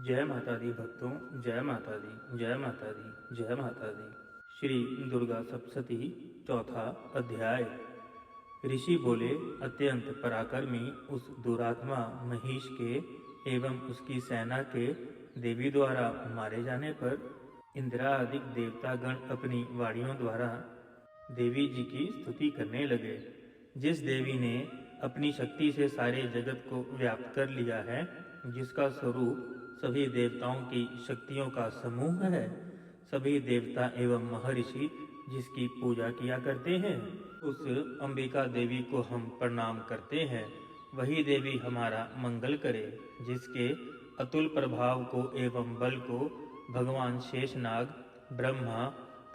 जय माता दी भक्तों, जय माता दी, जय माता दी, जय माता दी। श्री दुर्गा सप्तशती चौथा अध्याय। ऋषि बोले, अत्यंत पराक्रमी उस दुरात्मा महिष के एवं उसकी सेना के देवी द्वारा मारे जाने पर इंद्रादि देवतागण अपनी वाणियों द्वारा देवी जी की स्तुति करने लगे। जिस देवी ने अपनी शक्ति से सारे जगत को व्याप्त कर लिया है, जिसका स्वरूप सभी देवताओं की शक्तियों का समूह है, सभी देवता एवं महर्षि जिसकी पूजा किया करते हैं, उस अंबिका देवी को हम प्रणाम करते हैं। वही देवी हमारा मंगल करे, जिसके अतुल प्रभाव को एवं बल को भगवान शेषनाग, ब्रह्मा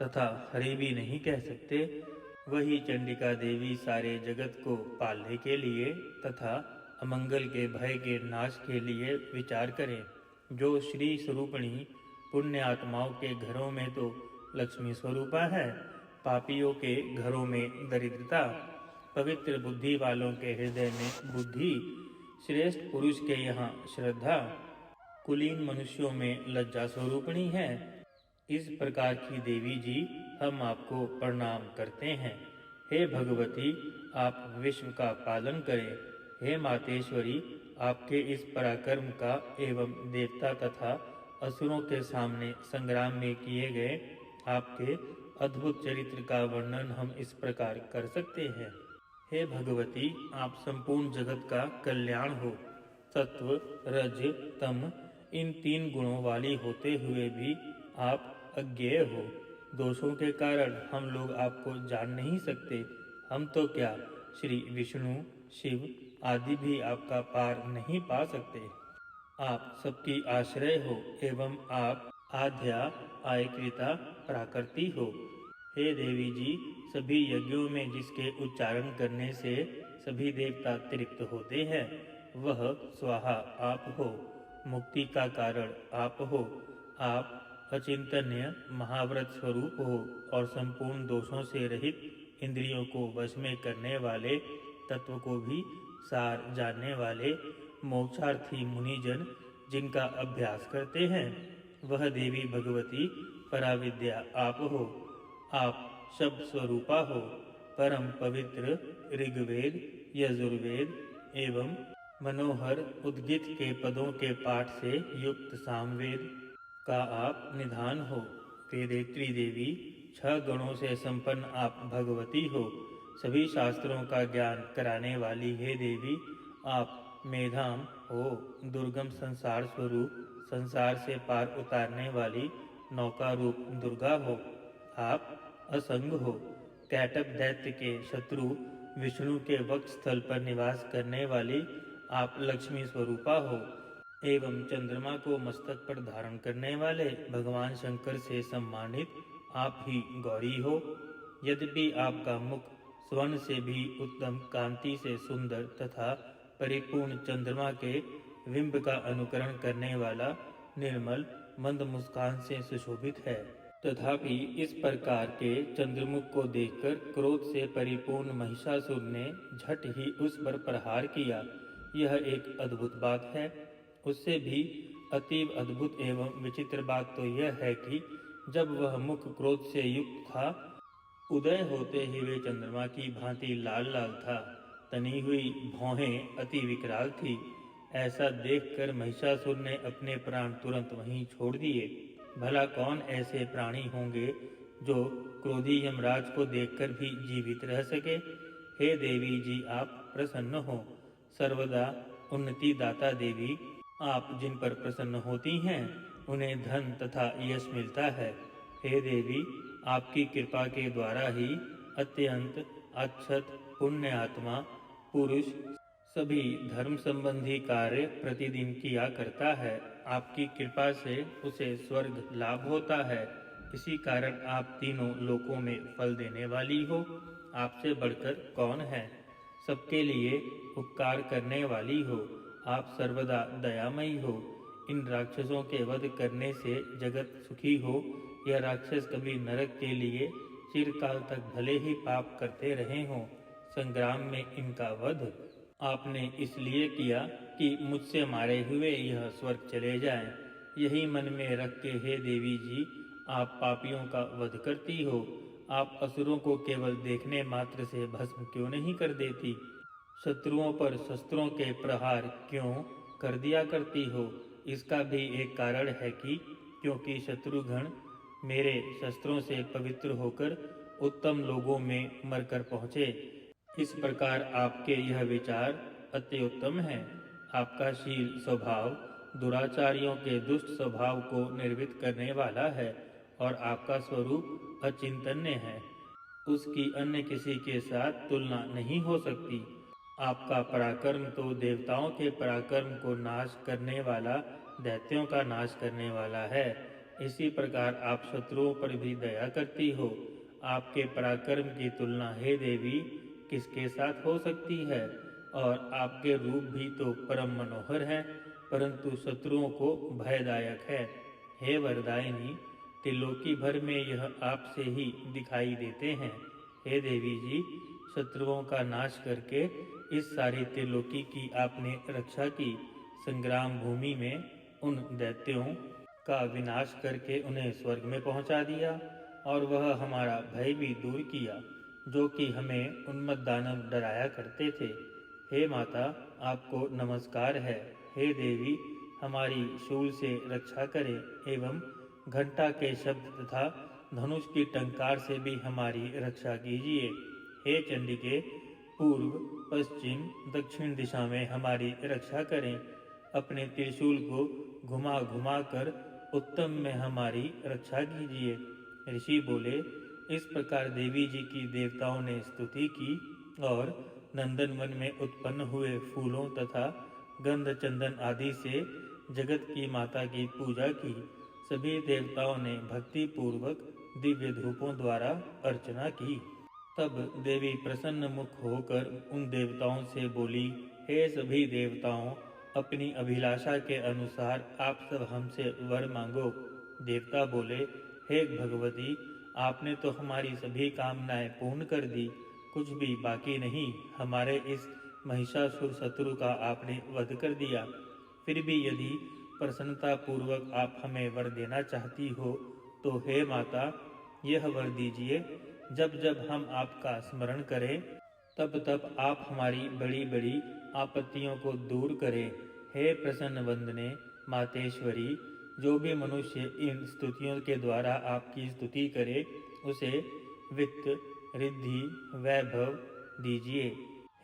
तथा हरि भी नहीं कह सकते। वही चंडिका देवी सारे जगत को पालने के लिए तथा अमंगल के भय के नाश के लिए विचार करें। जो श्री स्वरूपणी पुण्य आत्माओं के घरों में तो लक्ष्मी स्वरूपा है, पापियों के घरों में दरिद्रता, पवित्र बुद्धि वालों के हृदय में बुद्धि, श्रेष्ठ पुरुष के यहाँ श्रद्धा, कुलीन मनुष्यों में लज्जा स्वरूपणी है। इस प्रकार की देवी जी हम आपको प्रणाम करते हैं। हे भगवती, आप विश्व का पालन करें। हे मातेश्वरी, आपके इस पराक्रम का एवं देवता तथा असुरों के सामने संग्राम में किए गए आपके अद्भुत चरित्र का वर्णन हम इस प्रकार कर सकते हैं। हे भगवती, आप संपूर्ण जगत का कल्याण हो। सत्व, रज, तम इन तीन गुणों वाली होते हुए भी आप अज्ञेय हो। दोषों के कारण हम लोग आपको जान नहीं सकते। हम तो क्या, श्री विष्णु, शिव आदि भी आपका पार नहीं पा सकते। आप सबकी आश्रय हो एवं आप आद्या आयकृता प्राकृति हो। हे देवी जी, सभी यज्ञों में जिसके उच्चारण करने से सभी देवता तृप्त होते हैं, वह स्वाहा आप हो। मुक्ति का कारण आप हो। आप अचिंतन्य महाव्रत स्वरूप हो और संपूर्ण दोषों से रहित, इंद्रियों को वश में करने वाले, तत्व को भी सार जानने वाले मोक्षार्थी मुनिजन जिनका अभ्यास करते हैं, वह देवी भगवती पराविद्या आप हो। आप शब्द स्वरूपा हो। परम पवित्र ऋग्वेद, यजुर्वेद एवं मनोहर उद्गीत के पदों के पाठ से युक्त सामवेद का आप निधान हो। वेदेत्री देवी, 6 गणों से संपन्न आप भगवती हो। सभी शास्त्रों का ज्ञान कराने वाली हे देवी, आप मेधाम हो। दुर्गम संसार स्वरूप, संसार से पार उतारने वाली नौका रूप दुर्गा हो। आप असंग हो। कैटभ दैत्य के शत्रु विष्णु के वक्षस्थल पर निवास करने वाली आप लक्ष्मी स्वरूपा हो एवं चंद्रमा को मस्तक पर धारण करने वाले भगवान शंकर से सम्मानित आप ही गौरी हो। यद्यपि आपका मुख स्वर्ण से भी उत्तम कांति से सुंदर तथा परिपूर्ण चंद्रमा के बिंब का अनुकरण करने वाला निर्मल मंद मुस्कान से सुशोभित है, तथापि इस प्रकार के चंद्रमुख को देखकर क्रोध से परिपूर्ण महिषासुर ने झट ही उस पर प्रहार किया। यह एक अद्भुत बात है। उससे भी अतीव अद्भुत एवं विचित्र बात तो यह है कि जब वह मुख क्रोध से युक्त था, उदय होते ही वे चंद्रमा की भांति लाल लाल था। तनी हुई भौहें अति विकराल थी। ऐसा देखकर महिषासुर ने अपने प्राण तुरंत वहीं छोड़ दिए। भला कौन ऐसे प्राणी होंगे जो क्रोधी यमराज को देखकर भी जीवित रह सके। हे देवी जी, आप प्रसन्न हो। सर्वदा उन्नति दाता देवी, आप जिन पर प्रसन्न होती हैं, उन्हें धन तथा यश मिलता है। हे देवी, आपकी कृपा के द्वारा ही अत्यंत अक्षत पुण्य आत्मा पुरुष सभी धर्म संबंधी कार्य प्रतिदिन किया करता है। आपकी कृपा से उसे स्वर्ग लाभ होता है। इसी कारण आप तीनों लोकों में फल देने वाली हो। आपसे बढ़कर कौन है। सबके लिए उपकार करने वाली हो। आप सर्वदा दयामयी हो। इन राक्षसों के वध करने से जगत सुखी हो। यह राक्षस कभी नरक के लिए चिरकाल तक भले ही पाप करते रहे हों, संग्राम में इनका वध आपने इसलिए किया कि मुझसे मारे हुए यह स्वर्ग चले जाएं। यही मन में रख के हे देवी जी, आप पापियों का वध करती हो। आप असुरों को केवल देखने मात्र से भस्म क्यों नहीं कर देती? शत्रुओं पर शस्त्रों के प्रहार क्यों कर दिया करती हो? इसका भी एक कारण है कि क्योंकि शत्रुघ्न मेरे शस्त्रों से पवित्र होकर उत्तम लोगों में मरकर पहुँचे। इस प्रकार आपके यह विचार अति उत्तम है। आपका शील स्वभाव दुराचारियों के दुष्ट स्वभाव को निर्वित करने वाला है और आपका स्वरूप अचिंतन्य है। उसकी अन्य किसी के साथ तुलना नहीं हो सकती। आपका पराक्रम तो देवताओं के पराक्रम को नाश करने वाला, दैत्यों का नाश करने वाला है। इसी प्रकार आप शत्रुओं पर भी दया करती हो। आपके पराक्रम की तुलना हे देवी किसके साथ हो सकती है? और आपके रूप भी तो परम मनोहर है, परंतु शत्रुओं को भयदायक है। हे वरदायिनी, त्रिलोकी भर में यह आपसे ही दिखाई देते हैं। हे देवी जी, शत्रुओं का नाश करके इस सारी त्रिलोकी की आपने रक्षा की। संग्राम भूमि में उन दैत्यों का विनाश करके उन्हें स्वर्ग में पहुंचा दिया और वह हमारा भय भी दूर किया, जो कि हमें उन्मत्त दानव डराया करते थे। हे माता, आपको नमस्कार है। हे देवी, हमारी शूल से रक्षा करें एवं घंटा के शब्द तथा धनुष की टंकार से भी हमारी रक्षा कीजिए। हे चंडिके, पूर्व, पश्चिम, दक्षिण दिशा में हमारी रक्षा करें। अपने त्रिशूल को घुमा घुमा कर उत्तम में हमारी रक्षा कीजिए। ऋषि बोले, इस प्रकार देवी जी की देवताओं ने स्तुति की और नंदनवन में उत्पन्न हुए फूलों तथा गंध चंदन आदि से जगत की माता की पूजा की। सभी देवताओं ने भक्ति पूर्वक दिव्य धूपों द्वारा अर्चना की। तब देवी प्रसन्न मुख होकर उन देवताओं से बोली, हे सभी देवताओं, अपनी अभिलाषा के अनुसार आप सब हमसे वर मांगो। देवता बोले, हे भगवती, आपने तो हमारी सभी कामनाएं पूर्ण कर दी, कुछ भी बाकी नहीं। हमारे इस महिषासुर शत्रु का आपने वध कर दिया। फिर भी यदि प्रसन्नता पूर्वक आप हमें वर देना चाहती हो तो हे माता, यह वर दीजिए, जब जब हम आपका स्मरण करें तब तब आप हमारी बड़ी बड़ी आपत्तियों को दूर करें। हे प्रसन्न वंदने मातेश्वरी, जो भी मनुष्य इन स्तुतियों के द्वारा आपकी स्तुति करे उसे वित्त, रिद्धि, वैभव दीजिए।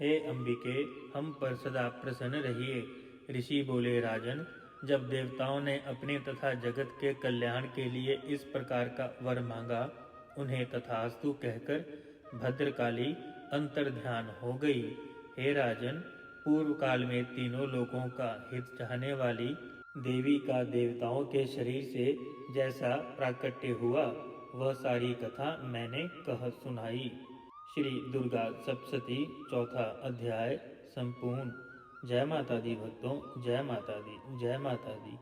हे अंबिके, हम पर सदा प्रसन्न रहिए। ऋषि बोले, राजन, जब देवताओं ने अपने तथा जगत के कल्याण के लिए इस प्रकार का वर मांगा, उन्हें तथास्तु कहकर भद्रकाली अंतर्ध्यान हो गई। हे राजन, पूर्व काल में तीनों लोकों का हित चाहने वाली देवी का देवताओं के शरीर से जैसा प्राकट्य हुआ, वह सारी कथा मैंने कह सुनाई। श्री दुर्गा सप्तशती चौथा अध्याय संपूर्ण। जय माता दी भक्तों, जय माता दी, जय माता दी।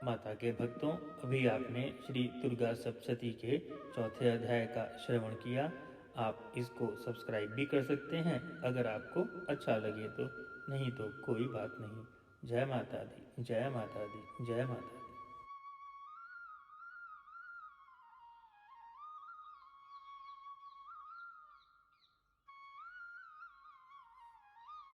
माता के भक्तों, अभी आपने श्री दुर्गा सप्तशती के चौथे अध्याय का श्रवण किया। आप इसको सब्सक्राइब भी कर सकते हैं अगर आपको अच्छा लगे तो, नहीं तो कोई बात नहीं। जय माता दी, जय माता दी, जय माता दी।